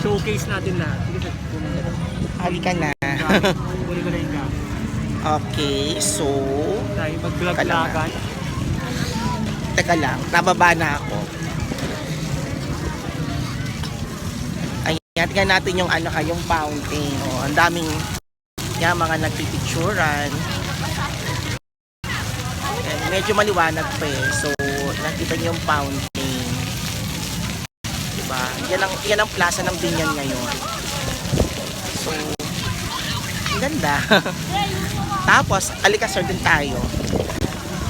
showcase natin lahat. Sige sir, Halika na. kunin ko na yung gamit. Okay, so... Tayo mag-vlog-vlogan. Teka lang, nababa na ako. Ayan, tingnan natin yung ano, yung fountain. Oh, ang daming yan, mga nagpipicturan. Ayan, medyo maliwanag pa eh. So, nakita niyo yung fountain. Diba? Yan ang plaza ng Binyan ngayon. So, ang ganda. Tapos, alikasor din tayo.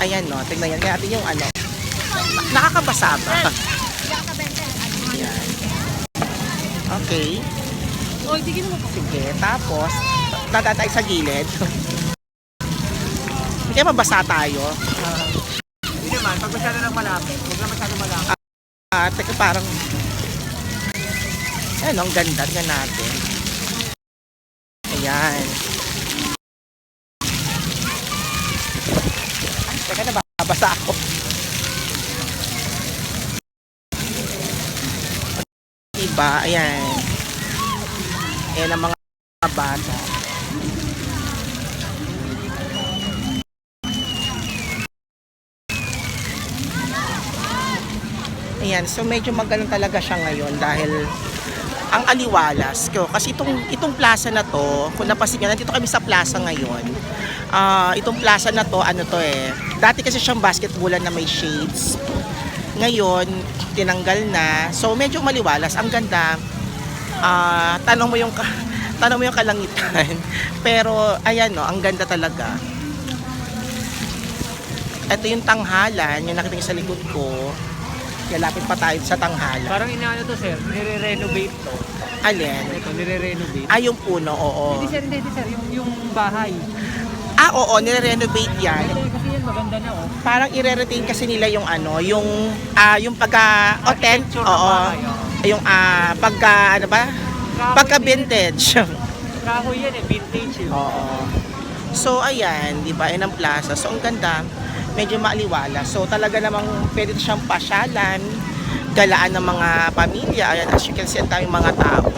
Ayan no, tignan yan. Kaya natin yung ano. Nakakabasa ba? Ayan. Okay. Sige, tapos, dadaan tayo sa gilid. Hindi kaya mabasa tayo. Hindi naman, pag masyado nang malapit, huwag na masyado malapit. Teka parang, ayan, ang ganda. Tignan natin. Ayan. Teka, nababasa ako. Diba? Ayan. Ayan ang mga bata. Ayan. So, medyo magaling talaga siya ngayon dahil ang aliwalas ko. Kasi itong plaza na to, kung napansin nyo, nandito kami sa plaza ngayon. Itong plaza na to, ano to eh. Dati kasi siyang basketballan na may shades. Ngayon, tinanggal na. So, medyo maliwalas. Ang ganda. Tanong mo yung kalangitan. Pero, ayan no, ang ganda talaga. Ito yung tanghalan, yung nakita niyo sa likod ko. Lapit pa tayo sa tanghalan. Parang inaano to sir, nire-renovate to. Alin? Ito, nire-renovate. Yung puno, oo. Hindi sir, yung bahay. Oo, nire-renovate yan. Ito, kasi yan maganda na oh. Parang i-retain kasi nila yung ano, yung pagka-authentic, Architecture ng oo. bahay, oh. Yung pagka, ano ba? Pagka-vintage. Kahoy yan eh, vintage yun. Oo. So, ayan, di ba? Yan ang plaza. So, ang ganda. Medyo maaliwala. So, talaga namang pwede siyang pasyalan, galaan ng mga pamilya. Ayan, as you can see, ang daming mga tao.